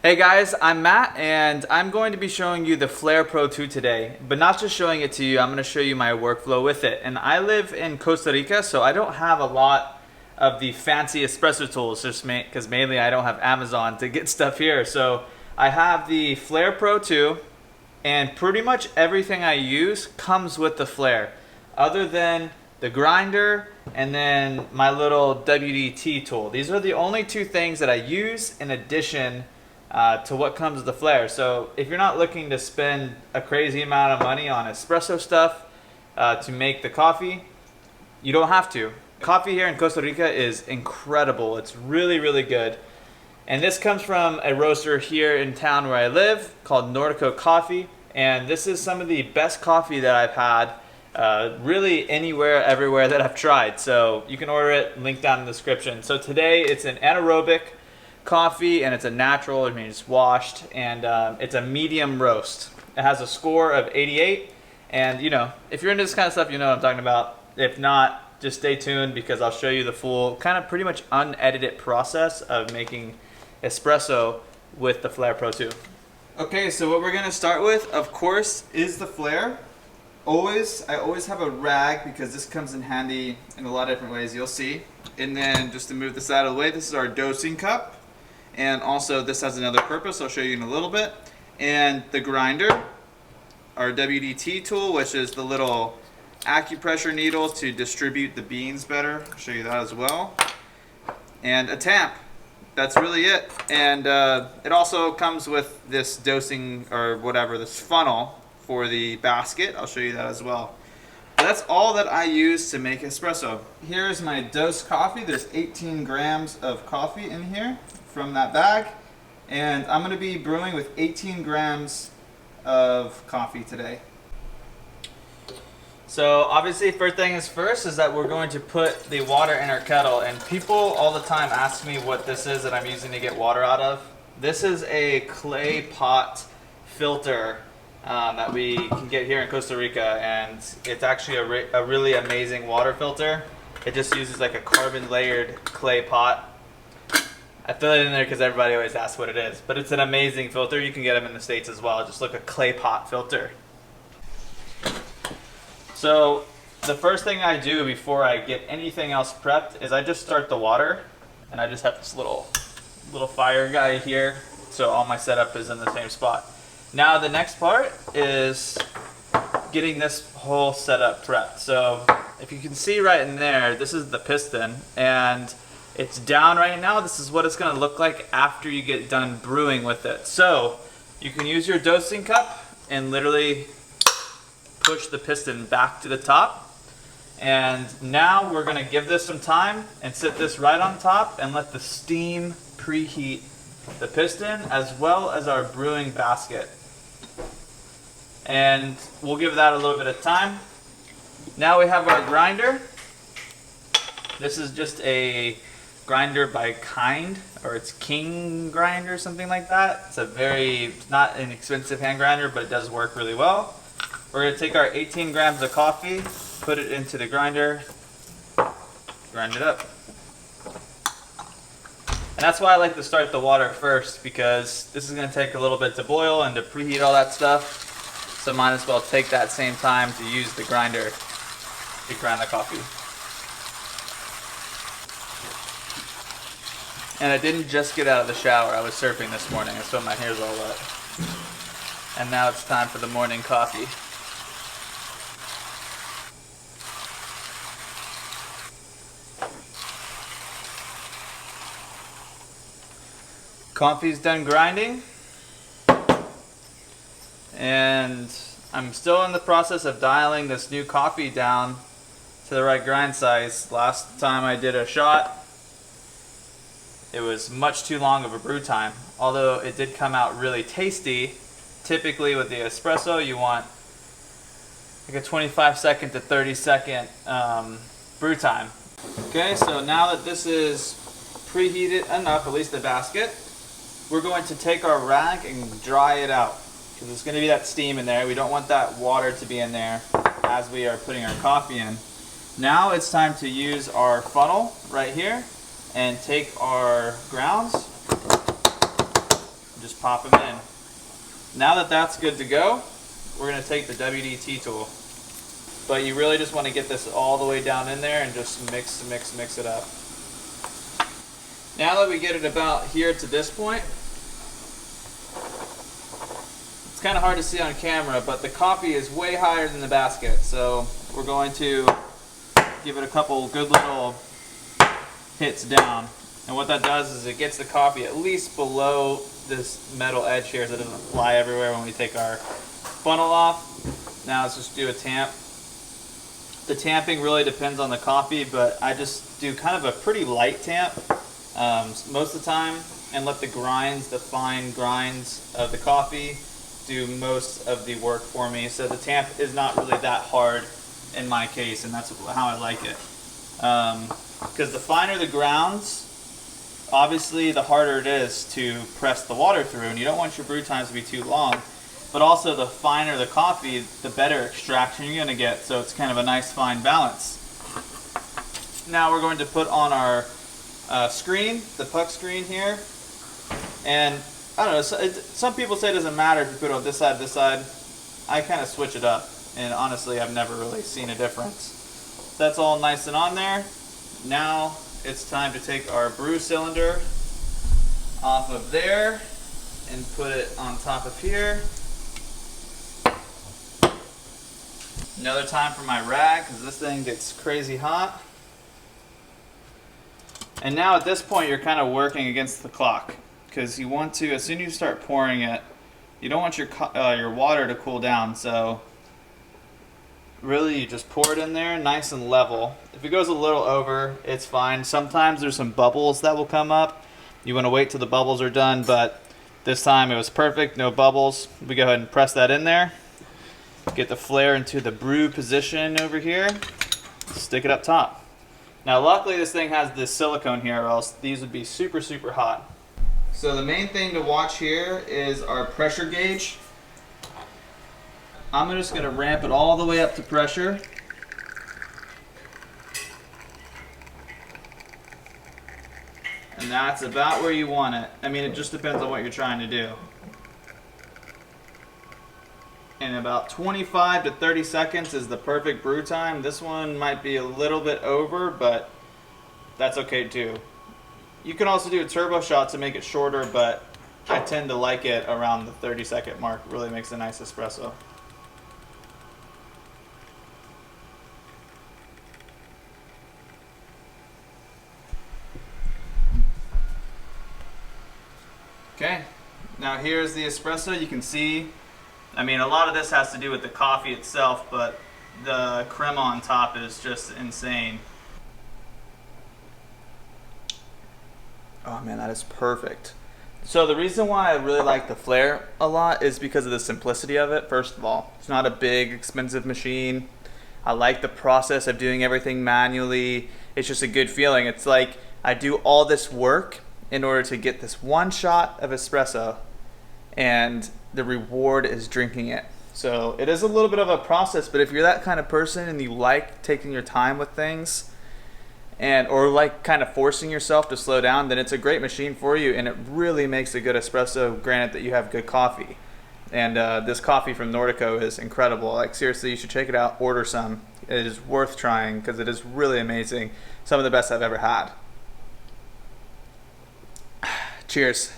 Hey guys, I'm Matt and I'm going to be showing you the Flair Pro 2 today, but not just showing it to you, I'm going to show you my workflow with it. And I live in Costa Rica, so I don't have a lot of the fancy espresso tools just because mainly I don't have Amazon to get stuff here. So I have the Flair Pro 2 and pretty much everything I use comes with the Flair other than the grinder and then my little WDT tool. These are the only two things that I use in addition to what comes with the Flair. So if you're not looking to spend a crazy amount of money on espresso stuff to make the coffee, you don't have to. Coffee here in Costa Rica is incredible. It's really, really good. And this comes from a roaster here in town where I live called Nordico Coffee. And this is some of the best coffee that I've had really anywhere, everywhere that I've tried. So you can order it, link down in the description. So today it's an anaerobic coffee and it's a natural, I mean it's washed, and it's a medium roast. It has a score of 88, and you know, if you're into this kind of stuff, you know what I'm talking about. If not, just stay tuned because I'll show you the full kind of pretty much unedited process of making espresso with the Flair Pro 2. Okay, so what we're gonna start with, of course, is the Flair. I always have a rag because this comes in handy in a lot of different ways, you'll see. And then just to move this out of the way, this is our dosing cup. And also this has another purpose, I'll show you in a little bit. And the grinder, our WDT tool, which is the little acupressure needle to distribute the beans better. I'll show you that as well. And a tamp. That's really it. And it also comes with this dosing, or whatever, this funnel for the basket. I'll show you that as well. But that's all that I use to make espresso. Here's my dose coffee. There's 18 grams of coffee in here from that bag, and I'm going to be brewing with 18 grams of coffee today. So obviously first thing is first is that we're going to put the water in our kettle, and people all the time ask me what this is that I'm using to get water out of. This is a clay pot filter that we can get here in Costa Rica, and it's actually a really amazing water filter. It just uses like a carbon layered clay pot. I throw it in there because everybody always asks what it is, but it's an amazing filter. You can get them in the States as well. Just look at clay pot filter. So the first thing I do before I get anything else prepped is I just start the water, and I just have this little fire guy here, so all my setup is in the same spot. Now the next part is getting this whole setup prepped. So if you can see right in there, this is the piston, and it's down right now. This is what it's going to look like after you get done brewing with it. So you can use your dosing cup and literally push the piston back to the top. And now we're going to give this some time and sit this right on top and let the steam preheat the piston as well as our brewing basket. And we'll give that a little bit of time. Now we have our grinder. This is just a grinder by Kind, or it's King grinder, something like that. It's not an expensive hand grinder, but it does work really well. We're going to take our 18 grams of coffee, put it into the grinder, grind it up. And that's why I like to start the water first, because this is going to take a little bit to boil and to preheat all that stuff. So might as well take that same time to use the grinder to grind the coffee. And I didn't just get out of the shower. I was surfing this morning, so my hair's all wet. And now it's time for the morning coffee. Coffee's done grinding. And I'm still in the process of dialing this new coffee down to the right grind size. Last time I did a shot, it was much too long of a brew time, although it did come out really tasty. Typically with the espresso, you want like a 25-second to 30-second brew time. Okay, so now that this is preheated enough, at least the basket, we're going to take our rag and dry it out, because there's going to be that steam in there. We don't want that water to be in there as we are putting our coffee in. Now it's time to use our funnel right here and take our grounds, Just pop them in. Now that that's good to go, we're going to take the WD-T tool. But you really just want to get this all the way down in there and just mix it up. Now that we get it about here to this point, it's kind of hard to see on camera, but the coffee is way higher than the basket. So we're going to give it a couple good little hits down. And what that does is it gets the coffee at least below this metal edge here so it doesn't fly everywhere when we take our funnel off. Now let's just do a tamp. The tamping really depends on the coffee, but I just do kind of a pretty light tamp most of the time and let the grinds, the fine grinds of the coffee do most of the work for me. So the tamp is not really that hard in my case, and that's how I like it. Because the finer the grounds, obviously the harder it is to press the water through, and you don't want your brew times to be too long. But also the finer the coffee, the better extraction you're going to get, so it's kind of a nice fine balance. Now we're going to put on our screen, the puck screen here, and I don't know, some people say it doesn't matter if you put it on this side. I kind of switch it up, and honestly I've never really seen a difference. That's all nice and on there. Now it's time to take our brew cylinder off of there and put it on top of here. Another time for my rag, because this thing gets crazy hot. And now at this point you're kind of working against the clock, because you want to, as soon as you start pouring it, you don't want your water to cool down, so really you just pour it in there nice and level. If it goes a little over, it's fine. Sometimes there's some bubbles that will come up. You want to wait till the bubbles are done, but this time it was perfect, no bubbles. We go ahead and press that in there. Get the Flair into the brew position over here. Stick it up top. Now luckily this thing has this silicone here, or else these would be super hot. So the main thing to watch here is our pressure gauge. I'm just going to ramp it all the way up to pressure. And that's about where you want it. I mean, it just depends on what you're trying to do. And about 25 to 30 seconds is the perfect brew time. This one might be a little bit over, but that's okay too. You can also do a turbo shot to make it shorter, but I tend to like it around the 30-second mark. It really makes a nice espresso. Okay, now here's the espresso. You can see, I mean, a lot of this has to do with the coffee itself, but the crema on top is just insane. Oh man, that is perfect. So the reason why I really like the Flair a lot is because of the simplicity of it. First of all, it's not a big, expensive machine. I like the process of doing everything manually. It's just a good feeling. It's like I do all this work in order to get this one shot of espresso, and the reward is drinking it. So it is a little bit of a process, but if you're that kind of person and you like taking your time with things, or like kind of forcing yourself to slow down, then it's a great machine for you, and it really makes a good espresso, granted that you have good coffee. And this coffee from Nordico is incredible. Like seriously, you should check it out, order some. It is worth trying because it is really amazing. Some of the best I've ever had. Cheers.